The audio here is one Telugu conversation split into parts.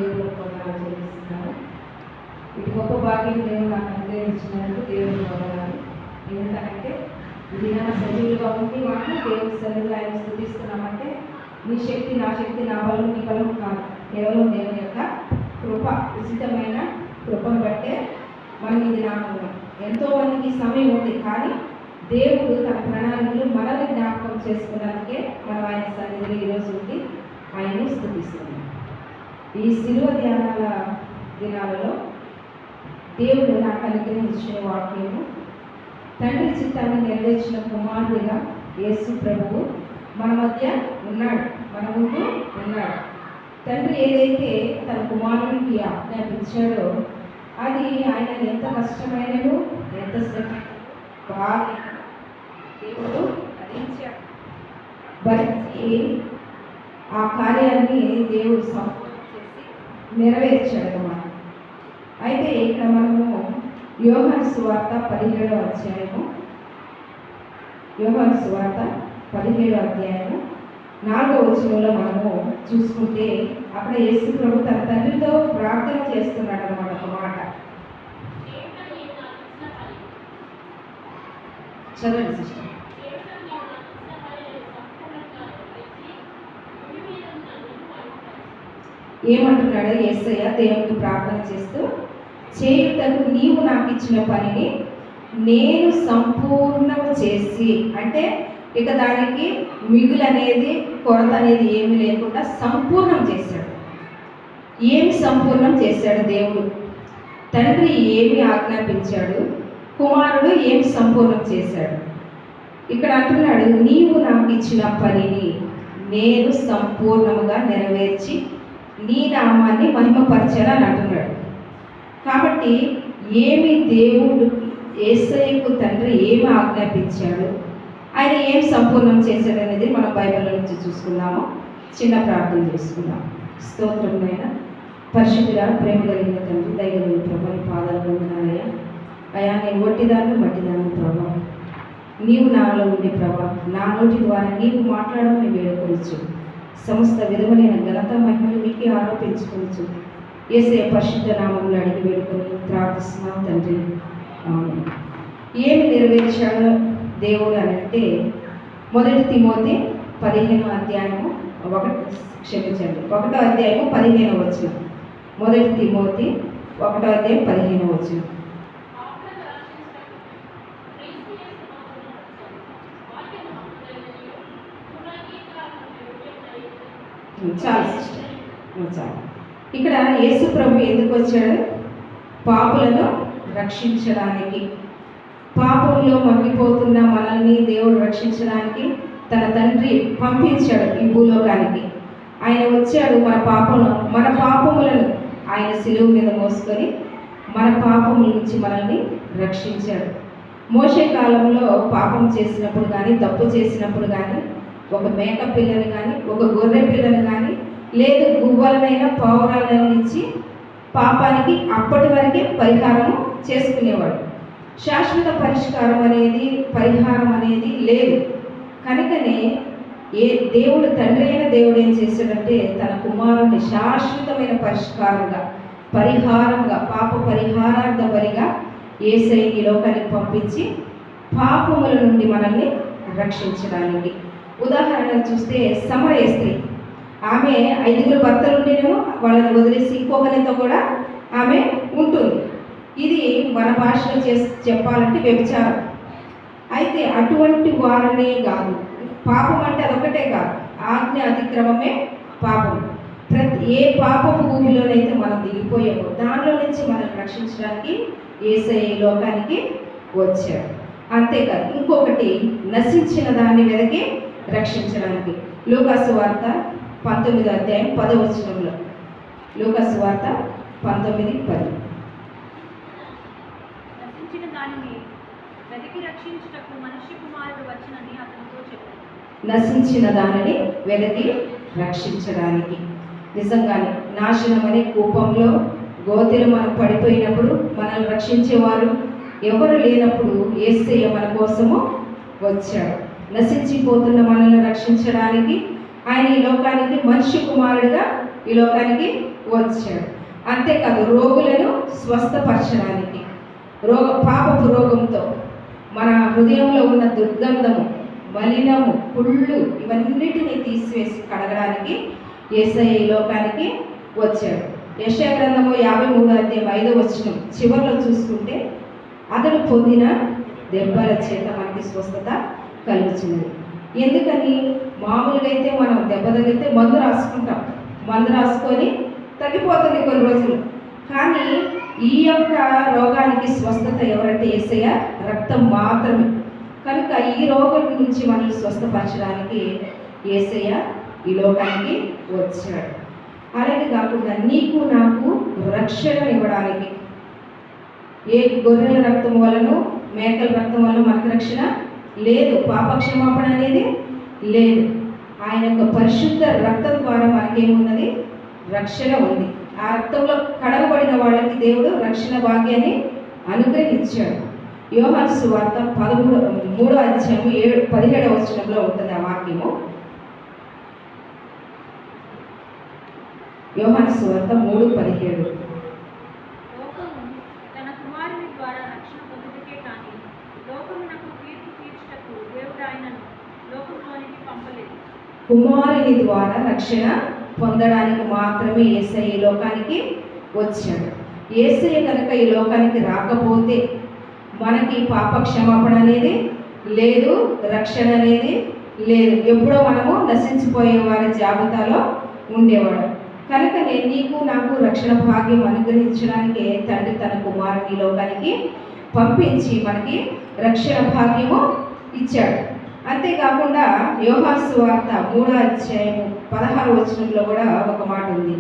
దేవుడు వందనాలు చెల్లిస్తున్నాను. ఇది గొప్ప భాగ్యం దేవుడు నాకు అనుగ్రహించినందుకు దేవుడు వందనాలు. ఎందుకంటే ఇది నా సజీవులుగా ఉండి మాకు దేవుడి సన్నిధిలో ఆయన స్తుతిస్తున్నామంటే నీ శక్తి నా శక్తి, నా బలం నీ బలం కాదు, కేవలం దేవుని యొక్క కృప, ఉచితమైన కృపను బట్టే మనం ఇది నాకున్నాం. ఎంతో మందికి సమయం ఉంది, కానీ దేవుడు తన ప్రణాళికలు మనల్ని జ్ఞాపకం చేసుకున్నందుకే మనం ఆయన సన్నిధిలో ఈరోజు ఉండి ఆయన్ని స్తుతిస్తున్నాం. ఈ శిలువ ధ్యానాల దినాలలో దేవుడు నాకు అనుగ్రహించిన వాక్యము, తండ్రి చిత్తాన్ని నెరవేర్చిన కుమారుడిగా యేసు ప్రభువు మన మధ్య ఉన్నాడు, మన ముందు ఉన్నాడు. తండ్రి ఏదైతే తన కుమారుడికి ఆజ్ఞాపించాడో అది ఆయన ఎంత కష్టమైనను ఎంత బాగా దేవుడు భరించి ఆ కార్యాన్ని దేవుడు సంపూర్ణ చేసి నెరవేర్చాడు అన్నమాట. అయితే ఇక్కడ మనము యోహాను సువార్త 17వ అధ్యాయము, యోహాను సువార్త 17వ అధ్యాయము 4వ వచనంలో మనము చూసుకుంటే అక్కడ యేసు ప్రభు తన తండ్రితో ప్రార్థన చేస్తున్నాడు అన్నమాట. ఒక మాట చదవండి సిస్టర్. ఏమంటున్నాడు యేసయ్య దేవునికి ప్రార్థన చేస్తూ, చేయుటకు నీవు నాకు ఇచ్చిన పనిని నేను సంపూర్ణం చేసి, అంటే ఇక దానికి మిగులు అనేది కొరత అనేది ఏమి లేకుండా సంపూర్ణం చేశాడు. ఏమి సంపూర్ణం చేశాడు దేవుడు? తండ్రి ఏమి ఆజ్ఞాపించాడు, కుమారుడు ఏమి సంపూర్ణం చేశాడు. ఇక్కడ అంటున్నాడు, నీవు నాకు ఇచ్చిన పనిని నేను సంపూర్ణముగా నెరవేర్చి నీ నామాన్ని మహిమపరచాలని అంటున్నాడు. కాబట్టి ఏమి దేవుడు యేసయ్యకు తండ్రి ఏమి ఆజ్ఞాపించాడు, ఆయన ఏం సంపూర్ణం చేశాడు అనేది మనం బైబిల్ నుంచి చూసుకున్నాము. చిన్న ప్రార్థన చేసుకున్నాం. స్తోత్రమైన పరిశుద్ధుడా, ప్రేమ కలిగిన తండ్రి, దైవమైన ప్రభు, నీ పాదాలు పొందినారయ్యా. అయ్యా నేను ఒట్టిదాన్ని మట్టిదాన్ని ప్రభా, నీవు నాలో ఉండి ప్రభా నా నోటి ద్వారా నీవు మాట్లాడమని వేడుకొనొచ్చు. సమస్త విధములైన ఘనత మహిమలు నీకే ఆరోపించుకొనొచ్చు. యేసయ్య పరిశుద్ధ నామములో అడిగి వేడుకొని ప్రార్థిస్తున్నాం తండ్రి, ఆమేన్. ఏమి నెరవేర్చాడు దేవుడు అని అంటే 1 తిమోతి 15వ అధ్యాయము 1వ అధ్యాయము 15వ వచనం. 1 తిమోతి 1వ అధ్యాయం 15వ వచనం. చాలు. ఇక్కడ యేసు ప్రభు ఎందుకు వచ్చాడు? పాపులను రక్షించడానికి. పాపంలో మగ్గిపోతున్న మనల్ని దేవుడు రక్షించడానికి తన తండ్రి పంపించాడు ఈ భూలోకానికి. ఆయన వచ్చాడు మన పాపములను ఆయన శిలువ మీద మోసుకొని మన పాపముల నుంచి మనల్ని రక్షించాడు. మోషే కాలంలో పాపం చేసినప్పుడు కానీ, తప్పు చేసినప్పుడు కానీ, ఒక మేక పిల్లని కానీ, ఒక గొర్రె పిల్లని కానీ, లేదు గువ్వలనైనా పావురాలను ఇచ్చి పాపానికి అప్పటి వరకే పరిహారం చేసుకునేవాడు. శాశ్వత పరిహారం అనేది లేదు. కనుకనే దేవుడు తండ్రి అయిన దేవుడు ఏం చేశాడంటే తన కుమారుని శాశ్వతమైన పరిహారంగా పాప పరిహారార్థ బలిగా యేసయ్యని ఈ లోకానికి పంపించి పాపముల నుండి మనల్ని రక్షించడానికి. ఉదాహరణ చూస్తే సమరయ స్త్రీ, ఆమె 5 భర్తలుండేనేమో వాళ్ళని వదిలేసి ఇంకొకరితో కూడా ఆమె ఉంటుంది. ఇది మన భాషలో చెప్పాలంటే వ్యభిచారం. అయితే అటువంటి వారనే కాదు, పాపం అంటే అదొకటే కాదు, ఆజ్ఞ అతిక్రమమే పాపం. ఏ పాపపు భూమిలోనైతే మనం దిగిపోయామో దానిలో నుంచి మనం రక్షించడానికి యేసయ్య లోకానికి వచ్చాడు. అంతేకాదు, ఇంకొకటి నశించిన దాన్ని వెతికి రక్షించడానికి. లూకాసు వార్త 19వ అధ్యాయం 10వ వచనంలో, లూకాసు వార్త 19:10. నశించిన దానిని వెతికి రక్షించడానికి. నిజంగానే నాశనం అనే కూపంలో గోతిలో మనం పడిపోయినప్పుడు మనల్ని రక్షించేవారు ఎవరు లేనప్పుడు యేసయ్య మన కోసము వచ్చాడు. నశించిపోతున్న మనల్ని రక్షించడానికి ఆయన ఈ లోకానికి మనిషి కుమారుడిగా ఈ లోకానికి వచ్చాడు. అంతేకాదు రోగులను స్వస్థపరచడానికి, పాపపు రోగంతో మన హృదయంలో ఉన్న దుర్గంధము, మలినము, కుళ్ళు ఇవన్నిటినీ తీసివేసి కడగడానికి యేసయ్య ఈ లోకానికి వచ్చాడు. యెషయా గ్రంథము 53:5 చివరిలో చూసుకుంటే, అతడు పొందిన దెబ్బల చేత మనకి స్వస్థత కలుగుతున్నది. ఎందుకని? మామూలుగా అయితే మనం దెబ్బ తగిలితే మందు రాసుకుంటాం, మందు రాసుకొని తగ్గిపోతుంది కొన్ని రోజులు. కానీ ఈ యొక్క రోగానికి స్వస్థత ఎవరంటే యేసయ్య రక్తం మాత్రమే. కనుక ఈ రోగం నుంచి మనల్ని స్వస్థపరచడానికి యేసయ్య ఈ లోకానికి వచ్చాడు. అలాగే కాకుండా నీకు నాకు రక్షణ ఇవ్వడానికి, ఏ గొర్రెల రక్తం వలన, మేకల రక్తం వలన మనకు రక్షణ లేదు, పాప క్షమాపణ అనేది లేదు. ఆయన యొక్క పరిశుద్ధ రక్తం ద్వారా మనకేమున్నది? రక్షణ ఉంది. ఆ రక్తంలో కడగబడిన వాళ్ళకి దేవుడు రక్షణ భాగ్యాన్ని అనుగ్రహించాడు. యోహాను సువార్త 3:17 ఉంటుంది ఆ వాక్యము. యోహాను సువార్త 3:17. కుమారుని ద్వారా రక్షణ పొందడానికి మాత్రమే యేసయ్య ఈ లోకానికి వచ్చాడు. యేసయ్య కనుక ఈ లోకానికి రాకపోతే మనకి పాప క్షమాపణ అనేది లేదు, రక్షణ అనేది లేదు. ఎప్పుడో మనము నశించిపోయే వారి జాబితాలో ఉండేవాడు. కనుక నీకు నాకు రక్షణ భాగ్యం అనుగ్రహించడానికి తండ్రి తన కుమారుని లోకానికి పంపించి మనకి రక్షణ భాగ్యము ఇచ్చాడు. అంతేకాకుండా యోహాను సువార్త 3:16 కూడా ఒక మాట ఉంది.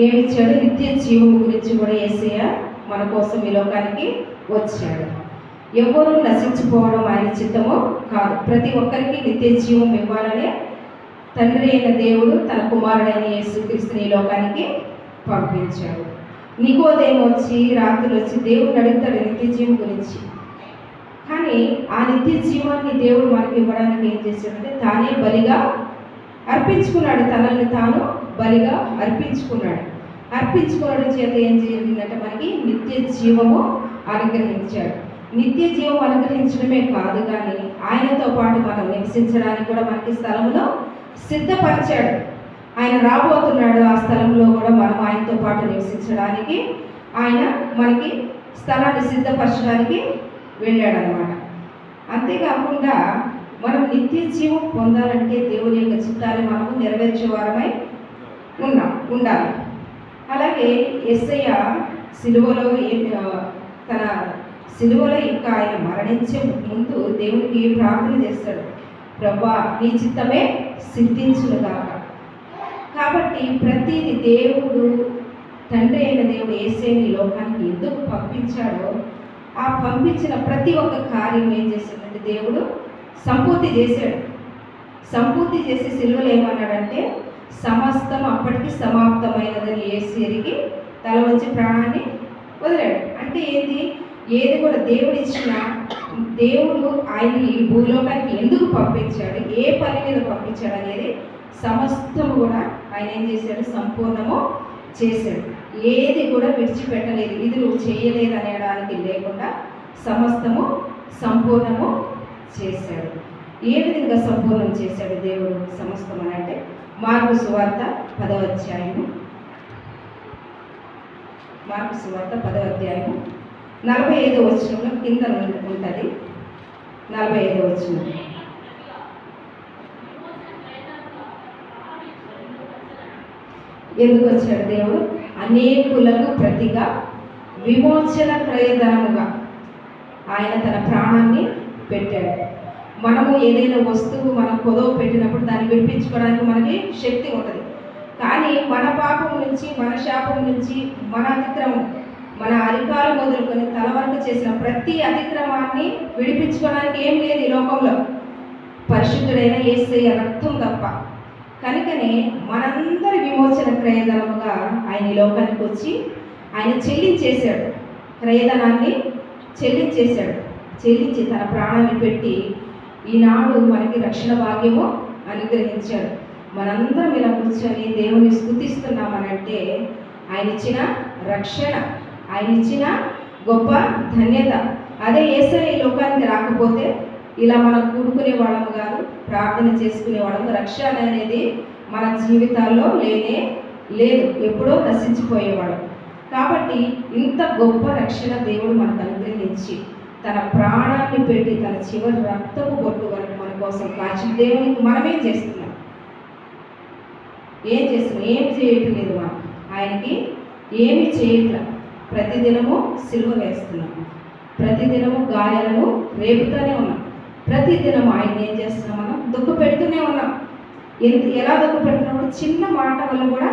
ఏమిచ్చాడు? నిత్య జీవం గురించి కూడా యేసయ్య మన కోసం ఈ లోకానికి వచ్చాడు. ఎవరు నశించిపోవడం ఆయన చిత్తమో కాదు, ప్రతి ఒక్కరికి నిత్య జీవం ఇవ్వాలనే తండ్రి అయిన దేవుడు తన కుమారుడైన యేసుక్రీస్తుని ఈ లోకానికి పంపించాడు. నికోదేము వచ్చి రాత్రులు వచ్చి దేవుడిని అడుగుతాడు నిత్య జీవం గురించి. కానీ ఆ నిత్య జీవాన్ని దేవుడు మనకి ఇవ్వడానికి ఏం చేశాడంటే తానే బలిగా అర్పించుకున్నాడు. తనని తాను బలిగా అర్పించుకున్నాడు. అర్పించుకోవడం చేత ఏం జరిగిందంటే మనకి నిత్య జీవము అనుగ్రహించాడు. నిత్య జీవం అనుగ్రహించడమే కాదు, కానీ ఆయనతో పాటు మనం నివసించడానికి కూడా మనకి స్థలమును సిద్ధపరిచాడు. ఆయన రాబోతున్నాడు. ఆ స్థలంలో కూడా మనం ఆయనతో పాటు నివసించడానికి ఆయన మనకి స్థలాన్ని సిద్ధపరచడానికి వెళ్ళాడు అన్నమాట. అంతేకాకుండా మనం నిత్య జీవం పొందాలంటే దేవుని యొక్క చిత్తాన్ని మనము నెరవేర్చేవారమై ఉండాలి. అలాగే యేసయ్య సిలువలో తన సిలువలో ఇంకా ఆయన మరణించే ముందు దేవునికి ప్రార్థన చేస్తాడు, ప్రభువా నీ చిత్తమే సిద్ధించునుగాక. కాబట్టి ప్రతిది దేవుడు తండ్రి అయిన దేవుడు యేసయ్యని లోకానికి ఎందుకు పంపించాడో ఆ పంపించిన ప్రతి ఒక్క కార్యం ఏం చేశాడంటే దేవుడు సంపూర్తి చేశాడు. సంపూర్తి చేసి సిలువలో ఏమన్నాడంటే సమస్తం అప్పటికి సమాప్తమైనదని యేసు ఎరిగి తల వంచి ప్రాణాన్ని వదిలాడు. అంటే ఏది కూడా దేవుడు ఇచ్చిన దేవుడు ఆయన ఈ భూలోకానికి ఎందుకు పంపించాడు, ఏ పని మీద పంపించాడు అనేది సమస్తం కూడా ఆయన ఏం చేశాడు? సంపూర్ణము చేశాడు. ఏది కూడా విడిచిపెట్టలేదు. ఇది నువ్వు చేయలేదు అనేడానికి లేకుండా సమస్తము సంపూర్ణము చేశాడు. ఏ విధంగా సంపూర్ణం చేశాడు దేవుడు సమస్తం అని అంటే మార్కు సువార్త 10వ అధ్యాయము 45వ వచనంలో కింద ఉంటుంది. 45వ వచనం. ఎందుకు వచ్చాడు దేవుడు? అనేకులకు ప్రతిగా విమోచన క్రయధనముగా ఆయన తన ప్రాణాన్ని పెట్టాడు. మనము ఏదైనా వస్తువు మనం కొదవ పెట్టినప్పుడు దాన్ని విడిపించుకోవడానికి మనకి శక్తి ఉంటుంది. కానీ మన పాపం నుంచి, మన శాపం నుంచి, మన అతిక్రమం, మన అరికాలు మొదలుకొని తల వరకు చేసిన ప్రతి అతిక్రమాన్ని విడిపించుకోవడానికి ఏం లేదు ఈ లోకంలో, పరిశుద్ధుడైన యేసయ్య రక్తం తప్ప. కనుకనే మనందరి విమోచన క్రయధనముగా ఆయన ఈ లోకానికి వచ్చి ఆయన చెల్లించేశాడు, క్రయధనాన్ని చెల్లించేశాడు. చెల్లించి తన ప్రాణాన్ని పెట్టి ఈనాడు మనకి రక్షణ భాగ్యము అనుగ్రహించాడు. మనందరం ఇలా కూర్చొని దేవుని స్తుతిస్తున్నామనంటే ఆయన ఇచ్చిన రక్షణ, ఆయన ఇచ్చిన గొప్ప ధన్యత. అదే యేసయ్య ఈ లోకానికి రాకపోతే ఇలా మనం కూడుకునే వాళ్ళము కాదు, ప్రార్థన చేసుకునే వాళ్ళము. రక్షణ అనేది మన జీవితాల్లో లేనే లేదు, ఎప్పుడో నశించిపోయేవాడు. కాబట్టి ఇంత గొప్ప రక్షణ దేవుడు మనకు అనుగ్రహించి తన ప్రాణాన్ని పెట్టి తన చివరి రక్తపు బొట్టు వరకు మన కోసం కాచి దేవునికి మనమేం చేస్తున్నాం? ఏం చేస్తున్నాం? ఏం చేయటం లేదు. మనం ఆయనకి ఏమి చేయట్లా. ప్రతిదినము సిలువ వేస్తున్నాం, ప్రతిదినము గాయాలను రేపుతూనే ఉన్నాం, ప్రతిదినము ఆయన ఏం చేస్తున్నాం? మనం దుఃఖ పెడుతూనే ఉన్నాం. ఎలా దుఃఖ పెడుతున్నాం? చిన్న మాట వల్ల కూడా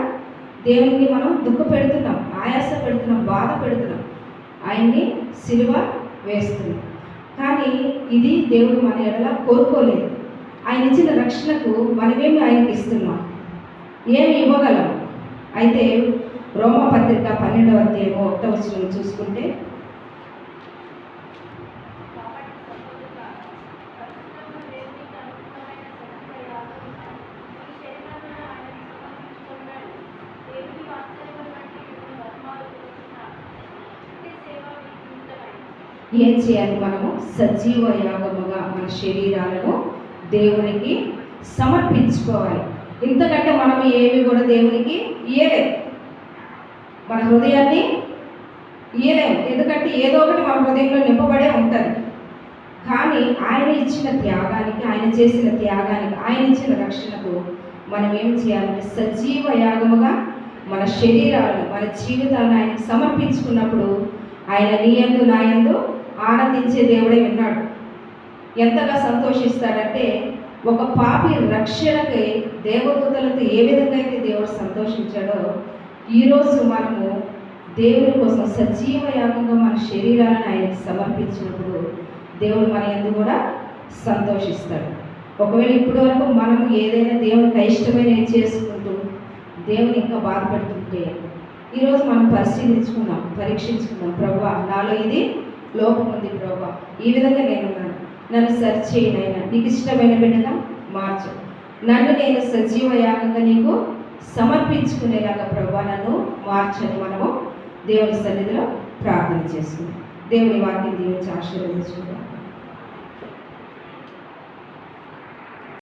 దేవునికి మనం దుఃఖ పెడుతున్నాం, ఆయాస పెడుతున్నాం, బాధ పెడుతున్నాం, ఆయన్ని సిలువ వేస్తున్నాం. కానీ ఇది దేవుడు మన ఎడల కోరుకోలేదు. ఆయన ఇచ్చిన రక్షణకు మనమేమి ఆయనకి ఇస్తున్నాం? ఏమి ఇవ్వగలం? అయితే రోమపత్రిక 12వ అధ్యాయము 1వ వచనం చూసుకుంటే, ఏం చేయాలి? మనము సజీవ యాగముగా మన శరీరాలను దేవునికి సమర్పించుకోవాలి. ఇంతకంటే మనం ఏమి కూడా దేవునికి ఇయ్యలేము, మన హృదయాన్ని ఇయ్యలేము. ఎందుకంటే ఏదో ఒకటి మన హృదయంలో నింపబడే ఉంటుంది. కానీ ఆయన ఇచ్చిన త్యాగానికి, ఆయన చేసిన త్యాగానికి, ఆయన ఇచ్చిన రక్షణకు మనం ఏం చేయాలంటే సజీవ యాగముగా మన శరీరాలను, మన జీవితాలను ఆయనకు సమర్పించుకున్నప్పుడు ఆయన నీయందు నాయందు ఆనందించే దేవుడే ఉన్నాడు. ఎంతగా సంతోషిస్తాడంటే, ఒక పాపి రక్షణకై దేవదూతలతో ఏ విధంగా అయితే దేవుడు సంతోషించాడో, ఈరోజు మనము దేవుని కోసం సజీవ యాగంగా మన శరీరాలను ఆయనకు సమర్పించినప్పుడు దేవుడు మన యందు కూడా సంతోషిస్తాడు. ఒకవేళ ఇప్పటి వరకు మనము ఏదైనా దేవునికి అయిష్టమైన చేసుకుంటూ దేవుని ఇంకా బాధపడుతుంటే ఈరోజు మనం పరీక్షించుకున్నాం. ప్రభువా, నాలో ఇది లోపం ఉంది ప్రభువా, ఈ విధంగా నేనున్నాను, నన్ను సరి చేయనైనా నీకు ఇష్టమైన బిడ్డగా మార్చు, నన్ను నేను సజీవ యాగంగా నీకు సమర్పించుకునేలాగా ప్రభువా నన్ను మార్చని మనము దేవుని సన్నిధిలో ప్రార్థన చేసుకుందాం. దేవుని వాక్యం దీవించి ఆశీర్వదించుకుందాం.